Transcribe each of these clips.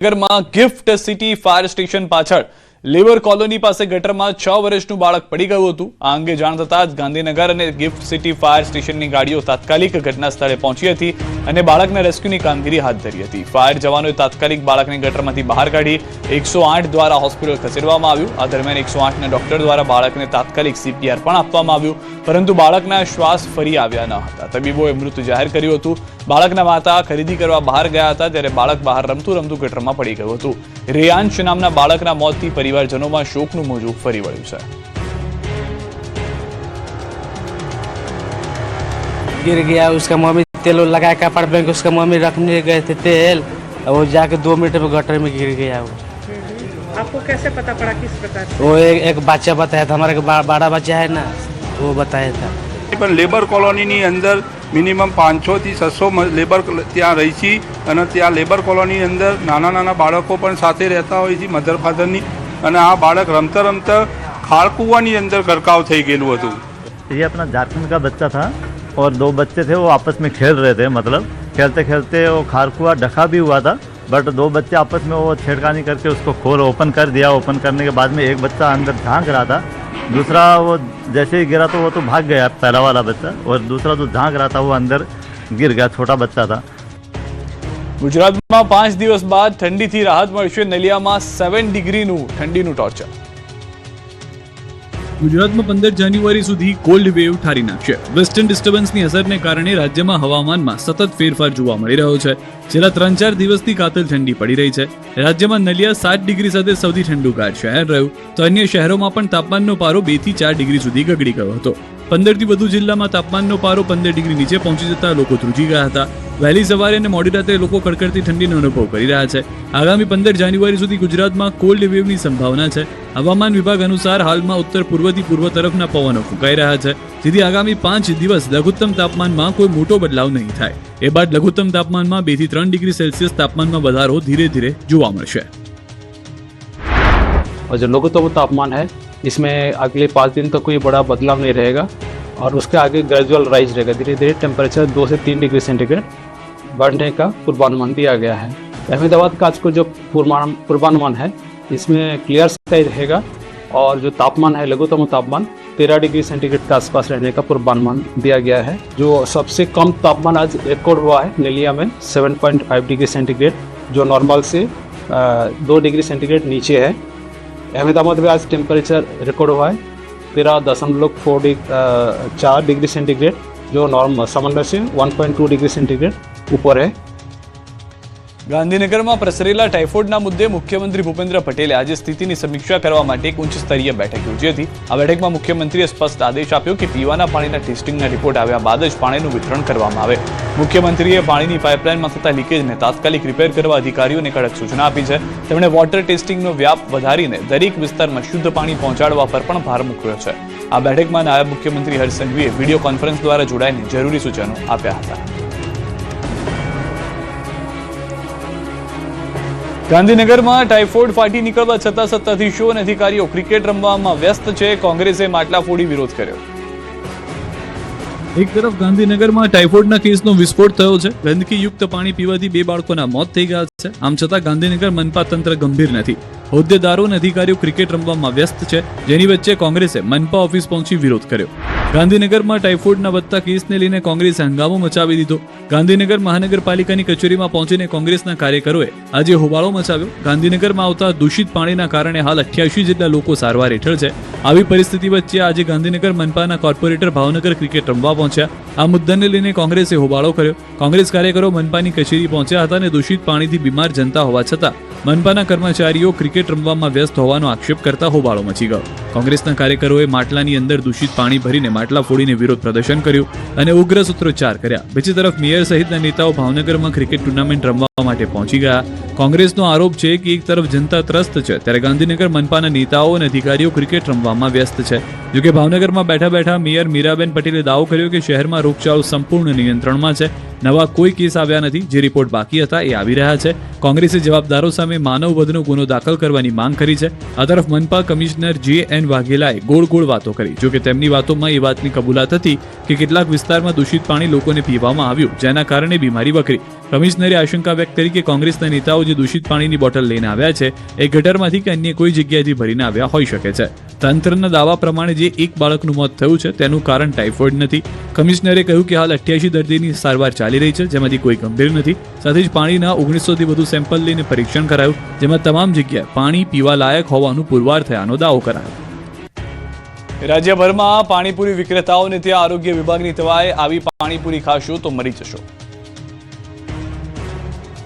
નગરમાં gift city fire station પાછળ labour colony પાસે ગટરમાં 6 વર્ષનું બાળક પડી ગયું હતું। આ અંગે જાણ થતાં જ ગાંધીનગર અને ગિફ્ટ સિટી ફાયર સ્ટેશનની ગાડીઓ તાત્કાલિક ઘટના સ્થળે પહોંચી હતી અને બાળકના રેસ્ક્યુની કામગીરી હાથ ધરી હતી। ફાયર જવાનોએ તાત્કાલિક બાળકને ગટરમાંથી બહાર કાઢી 108 દ્વારા હોસ્પિટલ ખસેડવામાં આવ્યું। આ દરમિયાન 108 ના ડોક્ટર દ્વારા બાળકને તાત્કાલિક CPR પણ આપવામાં આવ્યું, પરંતુ બાળકના શ્વાસ ફરી આવ્યા ન હતા। તબીબોએ મૃત જાહેર કર્યું હતું। બાળકના માતા ખરીદી કરવા બહાર ગયા હતા ત્યારે બાળક બહાર રમતું રમતું ગટરમાં પડી ગયું હતું। રેયાંશ નામના બાળકના મોતથી परिवारजनों शोकનું મોજું ફરી વળ્યું છે। गिर गया, उसका मम्मी तेल लगा के कपड़ पहन के उसका मम्मी रखने गए थे तेल, और वो जाके 2 मिनट में गटर में गिर गया। वो आपको कैसे पता पड़ा, किस प्रकार से? वो एक बच्चा बताया था, हमारा बड़ा बच्चा है ना, वो बताया था। પણ લેબર કોલોનીની અંદર મિનિમમ 500 થી 600 લેબર ત્યાં રહી છે અને ત્યાં લેબર કોલોની અંદર નાના નાના બાળકો પણ સાથે રહેતા હોય છે, મધર ફાધરની, અને આ બાળક રમતા रमता ખાળકુવાની અંદર ગરકાવ થઈ ગયેલું હતું। ये अपना झारखंड का बच्चा था और 2 बच्चे थे, वो आपस में खेल रहे थे। मतलब खेलते खेलते वो खारकुआ ढका भी हुआ था, बट 2 बच्चे आपस में वो छेड़खानी करके उसको ओपन कर दिया। ओपन करने के बाद में एक बच्चा अंदर झांक रहा था, दूसरा वो जैसे ही गिरा तो वो तो भाग गया पहला वाला बच्चा, और दूसरा जो झांक रहा था वो अंदर गिर गया, छोटा बच्चा था। ગુજરાતમાં 5 દિવસ બાદ ઠંડીથી રાહત મળશે। નલિયામાં 7 ડિગ્રીનું ઠંડીનું ટોર્ચર। ગુજરાતમાં 15 જાન્યુઆરી સુધી કોલ્ડ વેવ ઠારી નાખશે। વેસ્ટર્ન ડિસ્ટર્બન્સની અસરને કારણે રાજ્યમાં હવામાનમાં સતત ફેરફાર જોવા મળી રહ્યો છે। છેલ્લા 3-4 દિવસથી કાતલ ઠંડી પડી રહી છે। રાજ્યમાં નલિયા 7 ડિગ્રી સાથે સૌથી ઠંડુગાર શહેર રહ્યું, તો અન્ય શહેરોમાં પણ તાપમાનનો પારો 2 થી 4 ડિગ્રી સુધી ગગડી ગયો હતો। 15 થી વધુ જિલ્લામાં તાપમાનનો પારો 15 ડિગ્રી નીચે પહોંચી જતા લોકો ધ્રુજી ગયા હતા। વહેલી સવારે અને મોડી રાત્રે લોકો કડકડતી ઠંડીનો અનુભવ કરી રહ્યા છે। આગામી 15 જાન્યુઆરી સુધી ગુજરાતમાં કોલ્ડ વેવની સંભાવના છે। હવામાન વિભાગ અનુસાર હાલમાં ઉત્તર પૂર્વથી પૂર્વ તરફના પવનો ફૂંકાઈ રહ્યા છે, જેથી આગામી 5 દિવસ લઘુત્તમ તાપમાનમાં કોઈ મોટો બદલાવ નહીં થાય। એ બાદ લઘુત્તમ તાપમાનમાં 2 થી 3 ડિગ્રી સેલ્સિયસ તાપમાનમાં વધારો ધીરે ધીરે જોવા મળશે। और जो लघुत्तम तापमान है इसमें अगले 5 दिन तक कोई बड़ा बदलाव नहीं रहेगा, और उसके आगे ग्रेजुअल राइज रहेगा। धीरे धीरे टेम्परेचर 2 से 3 डिग्री सेंटीग्रेड बढ़ने का पूर्वानुमान दिया गया है। अहमदाबाद का आज को जो पूर्वानुमान है इसमें क्लियर स्काई रहेगा, और जो तापमान है लघुत्तम तापमान 13 डिग्री सेंटीग्रेड के आसपास रहने का पूर्वानुमान दिया गया है। जो सबसे कम तापमान आज रिकॉर्ड हुआ है नलिया में 7.5 डिग्री सेंटीग्रेड, जो नॉर्मल से 2 डिग्री सेंटीग्रेड नीचे है। अहमदाबाद में आज टेम्परेचर रिकॉर्ड हुआ है 13.4 डिग्री सेंटीग्रेड, जो नॉर्मल सामान्य से 1.2 डिग्री सेंटीग्रेड ऊपर है। ગાંધીનગરમાં પ્રસરેલા ટાઇફોઇડના મુદ્દે મુખ્યમંત્રી ભૂપેન્દ્ર પટેલે આજે સ્થિતિની સમીક્ષા કરવા માટે એક ઉચ્ચ સ્તરીય બેઠક યોજી હતી। આ બેઠકમાં મુખ્યમંત્રીએ સ્પષ્ટ આદેશ આપ્યો કે પીવાના પાણીના ટેસ્ટિંગના રિપોર્ટ આવ્યા બાદ જ પાણીનું વિતરણ કરવામાં આવે। મુખ્યમંત્રીએ પાણીની પાઇપલાઇનમાં થતા લીકેજને તાત્કાલિક રિપેર કરવા અધિકારીઓને કડક સૂચના આપી છે। તેમણે વોટર ટેસ્ટિંગનો વ્યાપ વધારીને દરેક વિસ્તારમાં શુદ્ધ પાણી પહોંચાડવા પર પણ ભાર મૂક્યો છે। આ બેઠકમાં નાયબ મુખ્યમંત્રી હર્ષ સંઘવીએ વિડીયો કોન્ફરન્સ દ્વારા જોડાઈને જરૂરી સૂચનો આપ્યા હતા। ગાંધીનગરમાં ટાઇફોઇડ ફાટી નીકળવા છતાં સત્તાધીશો અને અધિકારીઓ ક્રિકેટ રમવામાં વ્યસ્ત છે। કોંગ્રેસે માટલા ફોડી વિરોધ કર્યો। એક તરફ ગાંધીનગરમાં ટાઇફોઇડના કેસનો વિસ્ફોટ થયો છે। ગંદકીયુક્ત પાણી પીવાથી 2 બાળકોના મોત થઈ ગયા છે। આમ છતાં ગાંધીનગર મનપા તંત્ર ગંભીર નથી। હોદ્દેદારો અને અધિકારીઓ ક્રિકેટ રમવામાં વ્યસ્ત છે, જેની વચ્ચે કોંગ્રેસે મનપા ઓફિસ પહોંચી વિરોધ કર્યો। ગાંધીનગરમાં ટાઇફોઇડના વધતા કેસને લઈને કોંગ્રેસે હંગામો મચાવી દીધો। ગાંધીનગર મહાનગરપાલિકાની કચેરીમાં પહોંચીને કોંગ્રેસના કાર્યકરોએ આજે હોબાળો મચાવ્યો। ગાંધીનગરમાં આવતા દૂષિત પાણીના કારણે હાલ 88 જેટલા લોકો સારવાર હેઠળ છે। આવી પરિસ્થિતિ વચ્ચે આજે ગાંધીનગર મનપાના કોર્પોરેટર ભાવનગર ક્રિકેટ રમવા પહોંચ્યા। આ મુદ્દાને લઈને કોંગ્રેસે હોબાળો કર્યો। કોંગ્રેસ કાર્યકરો મનપાની કચેરી પહોંચ્યા હતા અને દૂષિત પાણીથી બીમાર જનતા હોવા છતાં મનપાના કર્મચારીઓ ક્રિકેટ રમવામાં વ્યસ્ત હોવાનો આક્ષેપ કરતા હોબાળો મચી ગયો। કોંગ્રેસના કાર્યકરોએ માટલાની અંદર દૂષિત પાણી ભરીને માટલા ફોડીને વિરોધ પ્રદર્શન કર્યું અને ઉગ્ર સૂત્રોચ્ચાર કર્યા। બીજી તરફ મેયર સહિતના નેતાઓ ભાવનગરમાં ક્રિકેટ ટુર્નામેન્ટ રમવા માટે પહોંચી ગયા। કોંગ્રેસનો આરોપ છે કે એક તરફ જનતા ત્રસ્ત છે, ત્યારે ગાંધીનગર મનપાના નેતાઓ અને અધિકારીઓ ક્રિકેટ રમવામાં વ્યસ્ત છે। જોકે ભાવનગરમાં બેઠા બેઠા મેયર મીરાબેન પટેલે દાવો કર્યો કે શહેરમાં રોગચાળો સંપૂર્ણ નિયંત્રણમાં છે। નવા કોઈ કેસ આવ્યા નથી। જે રિપોર્ટ બાકી હતા એ આવી રહ્યા છે। કોંગ્રેસે જવાબદારો સામે માનવ વધનો ગુનો દાખલ કરવાની માંગ કરી છે। આ તરફ મનપા કમિશનર JN જયંત વાઘેલાએ ગોળ ગોળ વાતો કરી. જોકે તેમની વાતોમાં એ વાતની કબૂલાત હતી કે કેટલાક વિસ્તારમાં દૂષિત પાણી લોકોને પીવામાં આવ્યું, જેના કારણે બીમારી વકરી. કમિશનરે આશંકા વ્યક્ત કરી કે કોંગ્રેસના નેતાઓ જે દૂષિત પાણીની બોટલ લઈને આવ્યા છે એ ગટરમાંથી કે અન્ય કોઈ જગ્યાએથી ભરીને આવ્યા હોઈ શકે છે. તંત્રના દાવા પ્રમાણે જે એક બાળકનું મોત થયું છે તેનું કારણ ટાઇફોઇડ નથી. કમિશનરે કહ્યું કે હાલ 88 દર્દીની સારવાર ચાલી રહી છે, જેમાંથી કોઈ ગંભીર નથી. સાથે જ પાણીના 1900થી વધુ સેમ્પલ લઈને પરીક્ષણ કરાયું, જેમાં તમામ જગ્યાએ પાણી પીવા લાયક હોવાનું પુરવાર થયાનો દાવો કરાયો. રાજ્યભરમાં પાણીપુરી વિક્રેતાઓને ત્યાં આરોગ્ય વિભાગની તવાએ આવી પાણીપુરી ખાશો તો મરી જશો.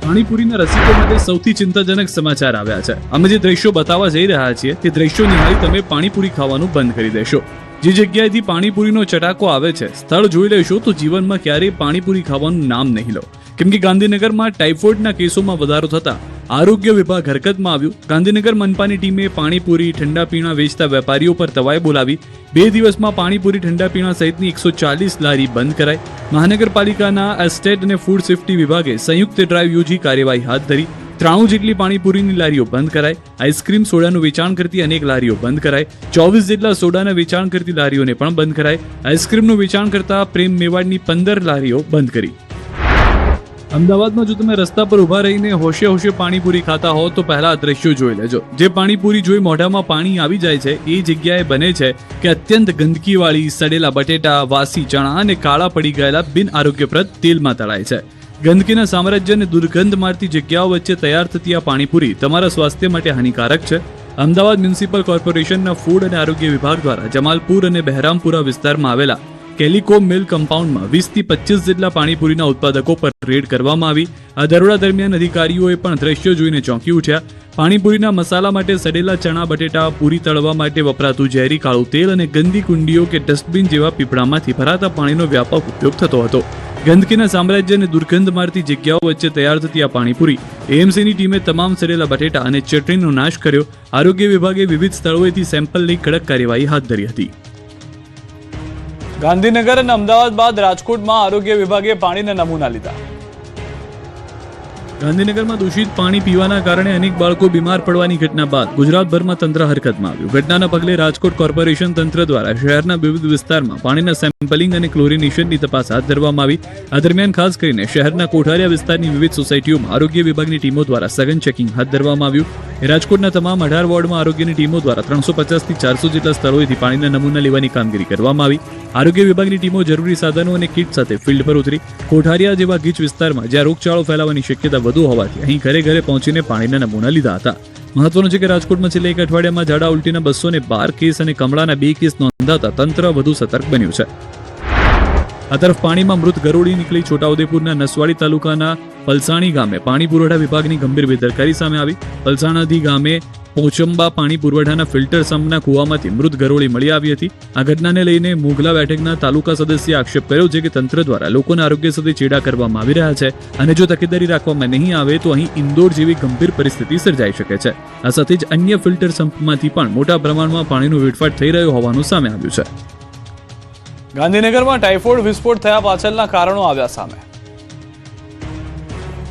પાણીપુરીના રસિકો માટે સૌથી ચિંતાજનક સમાચાર આવ્યા છે. અમે જે દ્રશ્યો બતાવવા જઈ રહ્યા છીએ તે દ્રશ્યો નિહાળી તમે પાણીપુરી ખાવાનું બંધ કરી દેશો. જે જગ્યાએથી પાણીપુરીનો ચટાકો આવે છે, સ્થળ જોઈ લેશો તો જીવનમાં ક્યારેય પાણીપુરી ખાવાનું નામ નહીં લો. કેમ કે ગાંધીનગરમાં ટાઇફોઇડના કેસોમાં વધારો થતા આરોગ્ય વિભાગ હરકતમાં આવ્યું. ગાંધીનગર મનપાની ટીમે પાણીપુરી ઠંડા પીણા વેચતા વેપારીઓ પર તવાઈ બોલાવી 2 દિવસમાં પાણીપુરી ઠંડા પીણા સહિતની 140 લારી બંધ કરાઈ. મહાનગરપાલિકાના એસ્ટેટ અને ફૂડ સેફ્ટી વિભાગે સંયુક્ત ડ્રાઈવ યોજી કાર્યવાહી હાથ ધરી. 93 જેટલી પાણીપુરીની લારીઓ બંધ કરાઈ. આઈસ્ક્રીમ સોડાનું વેચાણ કરતી અનેક લારીઓ બંધ કરાઈ. 24 જેટલા સોડાના વેચાણ કરતી લારીઓને પણ બંધ કરાઈ. આઈસ્ક્રીમનું વેચાણ કરતા પ્રેમ મેવાડની 15 લારીઓ બંધ કરી. અમદાવાદમાં જો તમે રસ્તા પર ઊભા રહીને હોશે હોશે પાણીપુરી ખાતા હો તો પહેલા આ દ્રશ્યો જોઈ લેજો. જે પાણીપુરી જોઈ મોઢામાં પાણી આવી જાય છે એ જગ્યાએ બને છે કે અત્યંત ગંદકીવાળી સડેલા બટેટા, વાસી ચણા અને કાળા પડી ગયેલા બિન આરોગ્યપ્રદ તેલમાં તળાય છે. ગંદકીના સામ્રાજ્ય અને દુર્ગંધ મારતી જગ્યાઓ વચ્ચે તૈયાર થતી આ પાણીપુરી તમારા સ્વાસ્થ્ય માટે હાનિકારક છે. અમદાવાદ મ્યુનિસિપલ કોર્પોરેશનના ફૂડ અને આરોગ્ય વિભાગ દ્વારા જમાલપુર અને બહેરામપુરા વિસ્તારમાં આવેલા કેલિકો મિલ કમ્પાઉન્ડમાં 20 થી 25 જેટલા પાણીપુરીના ઉત્પાદકો પર રેડ કરવામાં આવી. આ દરોડા દરમિયાન અધિકારીઓએ પણ દ્રશ્યો જોઈને ચોંકી ઉઠ્યા. પાણીપુરીના મસાલા માટે સડેલા ચણા, બટેટા, પૂરી તળવા માટે વપરાતું ઝેરી કાળું તેલ અને ગંદી કુંડીઓ કે ડસ્ટબિન જેવા પીપળામાંથી ભરાતા પાણીનો વ્યાપક ઉપયોગ થતો હતો. ગંદકીના સામ્રાજ્ય અને દુર્ગંધ મારતી જગ્યાઓ વચ્ચે તૈયાર થતી આ પાણીપુરી એએમસીની ટીમે તમામ સડેલા બટેટા અને ચટણીનો નાશ કર્યો. આરોગ્ય વિભાગે વિવિધ સ્થળોએથી સેમ્પલ લઈ કડક કાર્યવાહી હાથ ધરી હતી. ગાંધીનગર અને અમદાવાદ બાદ રાજકોટમાં આરોગ્ય વિભાગે પાણીના નમૂના લીધા. ગાંધીનગરમાં દૂષિત પાણી પીવાના કારણે અનેક બાળકો બીમાર પડવાની ઘટના બાદ ગુજરાતભરમાં તંત્ર હરકતમાં આવ્યું. ઘટનાના પગલે રાજકોટ કોર્પોરેશન તંત્ર દ્વારા શહેરના વિવિધ વિસ્તારમાં પાણીના સેમ્પલિંગ અને ક્લોરિનેશનની તપાસ હાથ ધરવામાં આવી. આ દરમિયાન ખાસ કરીને શહેરના કોઠારિયા વિસ્તારની વિવિધ સોસાયટીઓમાં આરોગ્ય વિભાગની ટીમો દ્વારા સઘન ચેકિંગ હાથ ધરવામાં આવ્યું. રાજકોટના તમામ 18 વોર્ડમાં આરોગ્યની ટીમો દ્વારા 350 થી 400 જેટલા સ્થળોએથી પાણીના નમૂના લેવાની કામગીરી કરવામાં આવી. આરોગ્ય વિભાગની ટીમો જરૂરી સાધનો અને કીટ સાથે ફિલ્ડ પર ઉતરી. કોઠારિયા જેવા ગીચ વિસ્તારમાં જ્યાં રોગચાળો ફેલાવાની શક્યતા વધુ હોવાથી અહીં ઘરે ઘરે પહોંચીને પાણીના નમૂના લીધા હતા. મહત્વનું છે કે રાજકોટમાં છેલ્લા એક અઠવાડિયામાં ઝાડા ઉલટીના 212 કેસ અને કમળાના 2 કેસ નોંધાતા તંત્ર વધુ સતર્ક બન્યું છે. આ તરફ પાણીમાં મૃત ગરોળી નીકળી. છોટાઉદેપુરના નસવાડી તાલુકાના પલસાણી ગામે પાણી પુરવઠા વિભાગની ગંભીર બેદરકારી સામે આવી. પલસાણાથી ગામે પોચંબા પાણી પુરવઠાના ફિલ્ટર સંપના કુવામાંથી મૃત ગરોળી મળી આવી હતી. આ ઘટનાને લઈને મોગલા બેઠકના તાલુકા સદસ્યએ આક્ષેપ કર્યો છે કે તંત્ર દ્વારા લોકોના આરોગ્ય સાથે ચેડા કરવામાં આવી રહ્યા છે અને જો તકેદારી રાખવામાં નહીં આવે તો અહીં ઇન્દોર જેવી ગંભીર પરિસ્થિતિ સર્જાઈ શકે છે. આ સાથે જ અન્ય ફિલ્ટર સંપમાંથી પણ મોટા પ્રમાણમાં પાણીનો વેડફાટ થઈ રહ્યો હોવાનું સામે આવ્યું છે. ગાંધીનગરમાં ટાઇફોઇડ વિસ્ફોટ થયા પાછળના કારણો આવ્યા સામે.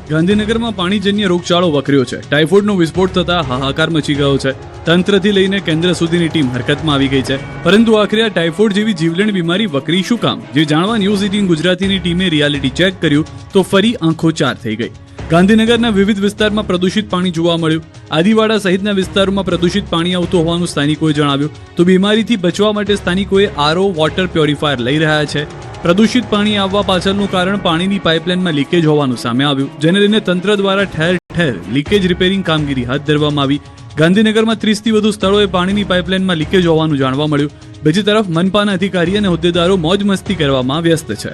ગાંધીનગરમાં પાણીજન્ય રોગચાળો વકર્યો છે. ટાઇફોઇડનો વિસ્ફોટ થતા હાહાકાર મચી ગયો છે. તંત્રથી લઈને કેન્દ્ર સુધીની ટીમ હરકતમાં આવી ગઈ છે. પરંતુ આખરે આ ટાઇફોઇડ જેવી જીવલેણ બીમારી વકરી શું કામ? જે જાણવા ન્યૂઝ 18 ગુજરાતીની ટીમે રિયાલિટી ચેક કર્યું તો ફરી આંખો ચાર થઈ ગઈ. ગાંધીનગરના વિવિધ વિસ્તારમાં પ્રદૂષિત પાણી જોવા મળ્યું. આદિવાડા સહિતના વિસ્તારોમાં પ્રદૂષિત પાણી આવતું હોવાનું સ્થાનિકોએ જણાવ્યું. તો બીમારીથી બચવા માટે સ્થાનિકોએ આરઓ વોટર પ્યોરિફાયર લઈ રહ્યા છે. પ્રદૂષિત પાણી આવવા પાછળનું કારણ પાણીની પાઇપલાઇનમાં લીકેજ હોવાનું સામે આવ્યું, જેને લઈને તંત્ર દ્વારા ઠેર ઠેર લીકેજ રિપેરિંગ કામગીરી હાથ ધરવામાં આવી. ગાંધીનગરમાં 30 થી વધુ સ્થળોએ પાણીની પાઇપલાઇનમાં લીકેજ હોવાનું જાણવા મળ્યું. બીજી તરફ મનપાના અધિકારી અને હોદ્દેદારો મોજ મસ્તી કરવામાં વ્યસ્ત છે.